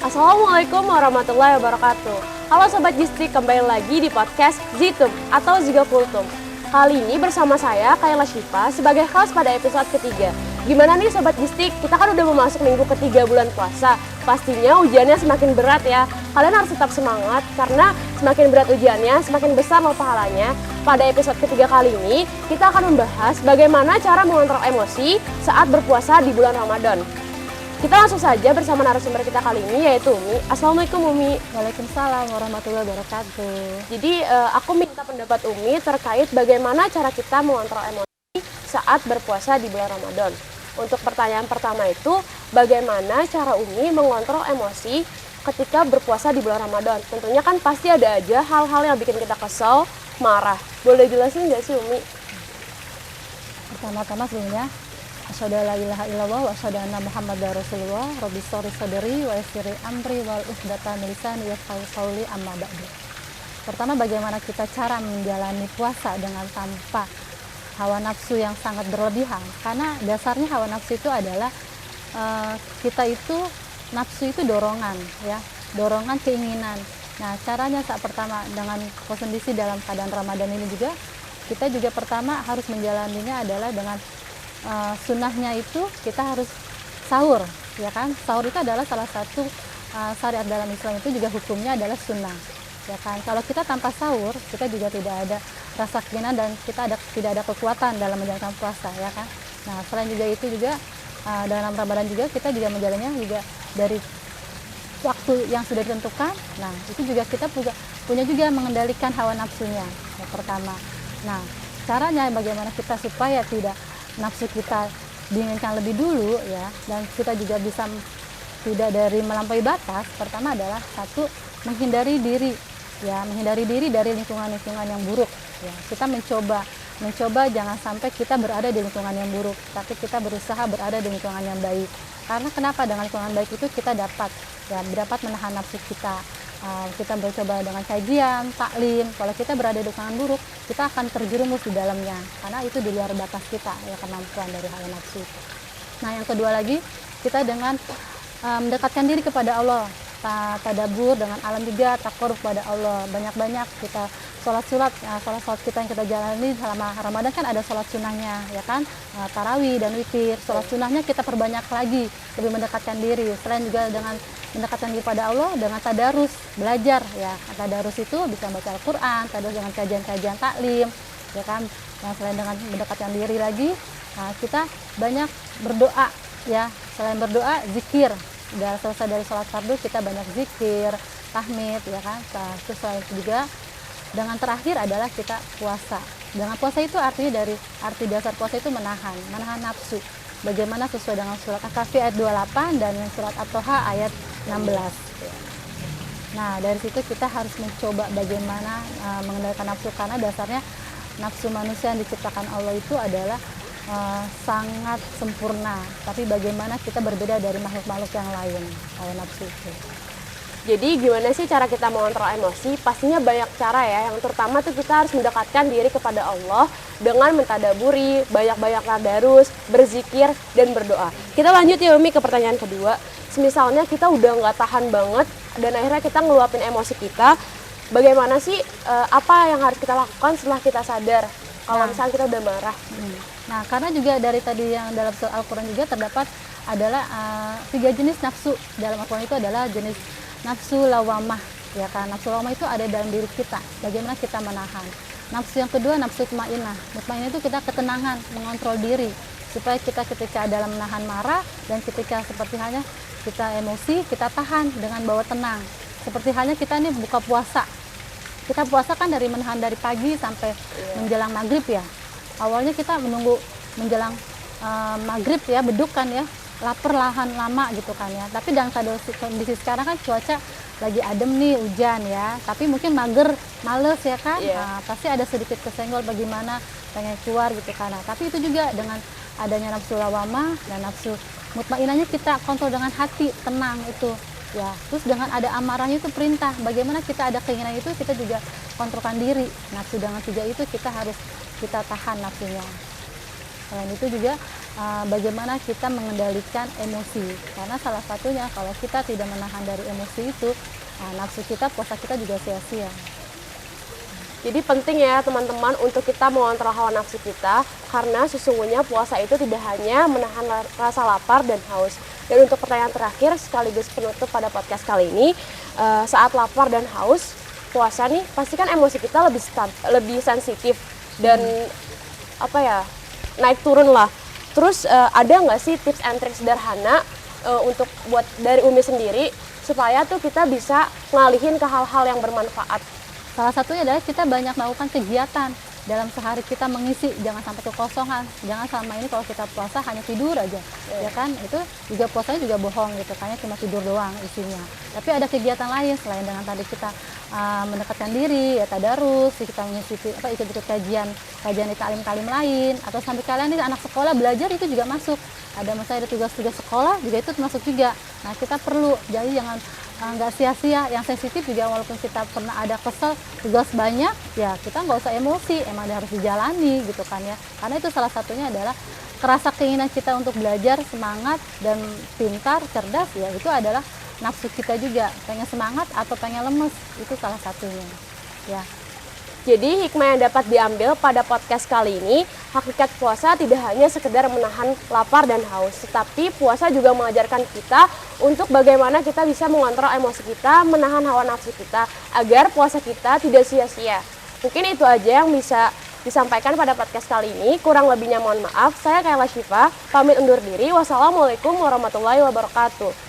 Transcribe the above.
Assalamualaikum warahmatullahi wabarakatuh. Halo Sobat Gistik, kembali lagi di podcast Zitum atau Ziga Kultum. Kali ini bersama saya, Kayla Syifa, sebagai host pada episode ketiga. Gimana nih Sobat Gistik, kita kan udah memasuki minggu ketiga bulan puasa. Pastinya ujiannya semakin berat ya. Kalian harus tetap semangat, karena semakin berat ujiannya, semakin besar loh pahalanya. Pada episode ketiga kali ini, kita akan membahas bagaimana cara mengontrol emosi saat berpuasa di bulan Ramadan. Kita langsung saja bersama narasumber kita kali ini, yaitu Umi. Assalamualaikum Umi. Waalaikumsalam warahmatullahi wabarakatuh. Jadi aku minta pendapat Umi terkait bagaimana cara kita mengontrol emosi saat berpuasa di bulan Ramadan. Untuk pertanyaan pertama itu, bagaimana cara Umi mengontrol emosi ketika berpuasa di bulan Ramadan? Tentunya kan pasti ada aja hal-hal yang bikin kita kesel, marah. Boleh jelasin nggak sih Umi? Pertama-tama sebelumnya, asyhadu alla ilaha illallah wa asyhadu anna muhammadar rasulullah. Rabbi shrah sadri wa yassir amri wal uqdatam min lisani yafqahu qawli, amma ba'du. Pertama, bagaimana kita cara menjalani puasa dengan tanpa hawa nafsu yang sangat berlebihan. Karena dasarnya hawa nafsu itu adalah kita itu nafsu itu dorongan ya, dorongan keinginan. Nah, caranya saat pertama dengan kondisi dalam keadaan Ramadan ini juga kita juga pertama harus menjalaninya adalah dengan sunnahnya itu kita harus sahur, ya kan? Sahur itu adalah salah satu syariat dalam Islam, itu juga hukumnya adalah sunnah, ya kan? Kalau kita tanpa sahur, kita juga tidak ada rasa keinginan dan kita tidak ada kekuatan dalam menjalankan puasa, ya kan? Nah, selain juga itu juga dalam Ramadan juga kita juga menjalannya juga dari waktu yang sudah ditentukan. Nah, itu juga kita punya juga mengendalikan hawa nafsunya, yang pertama. Nah, caranya bagaimana kita supaya tidak nafsu kita diinginkan lebih dulu ya, dan kita juga bisa tidak dari melampaui batas. Pertama adalah satu, menghindari diri ya, menghindari diri dari lingkungan-lingkungan yang buruk ya. Kita mencoba jangan sampai kita berada di lingkungan yang buruk, tapi kita berusaha berada di lingkungan yang baik. Karena kenapa? Dengan lingkungan baik itu kita dapat menahan nafsu kita. Kita mencoba dengan kajian, taklim. Kalau kita berada di lingkungan buruk, kita akan terjerumus di dalamnya, karena itu di luar batas kita ya, kemampuan dari hawa nafsu. Nah, yang kedua lagi, kita dengan mendekatkan diri kepada Allah, tadabbur dengan alam juga, taqarrub kepada Allah. Banyak-banyak kita sholat kita yang kita jalani selama Ramadan kan ada sholat sunnahnya ya kan, tarawih dan witir. Sholat sunnahnya kita perbanyak lagi, lebih mendekatkan diri. Selain juga dengan mendekatkan diri pada Allah dengan tadarus, belajar ya. Tadarus itu bisa baca Al-Quran, tadarus dengan kajian-kajian taklim ya kan. Nah, selain dengan mendekatkan diri lagi, kita banyak berdoa ya. Selain berdoa, zikir. Sudah selesai dari sholat fardu, kita banyak zikir, tahmid ya kan. Terus selain itu juga dengan terakhir adalah kita puasa. Dengan puasa itu arti dasar puasa itu menahan nafsu. Bagaimana sesuai dengan surat Al-Kahfi ayat 28 dan surat At-Toha ayat 16. Nah, dari situ kita harus mencoba bagaimana mengendalikan nafsu, karena dasarnya nafsu manusia yang diciptakan Allah itu adalah sangat sempurna. Tapi bagaimana kita berbeda dari makhluk-makhluk yang lain, hawa nafsu itu. Jadi gimana sih cara kita mengontrol emosi? Pastinya banyak cara ya. Yang terutama tuh kita harus mendekatkan diri kepada Allah dengan mentadaburi, banyak-banyak tadarus, berzikir, dan berdoa. Kita lanjut ya Umi ke pertanyaan kedua. Misalnya kita udah nggak tahan banget dan akhirnya kita ngeluapin emosi kita. Bagaimana sih apa yang harus kita lakukan setelah kita sadar kalau misalnya kita udah marah? Nah, karena juga dari tadi yang dalam surat Al-Quran juga terdapat adalah 3 jenis nafsu. Dalam Al-Quran itu adalah jenis nafsu lawamah ya kan. Nafsu lawamah itu ada dalam diri kita, bagaimana kita menahan. Nafsu yang kedua, nafsu mutmainnah. Mutmainnah itu kita ketenangan, mengontrol diri supaya kita ketika dalam menahan marah dan ketika seperti halnya kita emosi, kita tahan dengan bawa tenang. Seperti halnya kita ini buka puasa. Kita puasa kan dari menahan dari pagi sampai menjelang maghrib ya. Awalnya kita menunggu menjelang maghrib ya, beduk kan ya, lapar lahan lama gitu kan ya. Tapi dalam kondisi sekarang kan cuaca lagi adem nih, hujan ya, tapi mungkin mager, males ya kan. Nah, pasti ada sedikit kesenggol bagaimana pengen keluar gitu kan. Nah, tapi itu juga dengan adanya nafsu lawamah dan nafsu mutmainnahnya kita kontrol dengan hati tenang itu ya. Terus dengan ada amarahnya itu perintah, bagaimana kita ada keinginan itu kita juga kontrolkan diri. Nafsu dengan 3 itu kita harus kita tahan nafsunya. Selain itu juga bagaimana kita mengendalikan emosi. Karena salah satunya kalau kita tidak menahan dari emosi itu, nafsu kita, puasa kita juga sia-sia. Jadi penting ya teman-teman untuk kita mengontrol hawa nafsu kita, karena sesungguhnya puasa itu tidak hanya menahan rasa lapar dan haus. Dan untuk pertanyaan terakhir sekaligus penutup pada podcast kali ini, saat lapar dan haus puasa nih, pastikan emosi kita lebih sensitif dan naik turun lah. Terus ada nggak sih tips and trik sederhana untuk buat dari Umi sendiri supaya tuh kita bisa ngalihin ke hal-hal yang bermanfaat? Salah satunya adalah kita banyak melakukan kegiatan dalam sehari, kita mengisi, jangan sampai kekosongan. Jangan selama ini kalau kita puasa hanya tidur aja, ya kan? Itu juga puasanya juga bohong gitu, kayaknya cuma tidur doang isinya. Tapi ada kegiatan lain selain dengan tadi kita mendekatkan diri, ya tadarus, kita mengisi ikut-ikut kajian di taklim-taklim lain, atau sampai kalian ini anak sekolah belajar itu juga masuk. Ada misalnya ada tugas-tugas sekolah juga itu termasuk juga. Nah kita perlu, jadi jangan nggak sia-sia. Yang sensitif juga walaupun kita pernah ada kesel, tugas banyak, ya kita nggak usah emosi, emang harus dijalani gitu kan ya. Karena itu salah satunya adalah kerasa keinginan kita untuk belajar, semangat dan pintar, cerdas, ya itu adalah nafsu kita juga, pengen semangat atau pengen lemes, itu salah satunya ya. Jadi hikmah yang dapat diambil pada podcast kali ini, hakikat puasa tidak hanya sekedar menahan lapar dan haus, tetapi puasa juga mengajarkan kita untuk bagaimana kita bisa mengontrol emosi kita, menahan hawa nafsu kita, agar puasa kita tidak sia-sia. Mungkin itu aja yang bisa disampaikan pada podcast kali ini. Kurang lebihnya mohon maaf. Saya Kayla Syifa, pamit undur diri. Wassalamualaikum warahmatullahi wabarakatuh.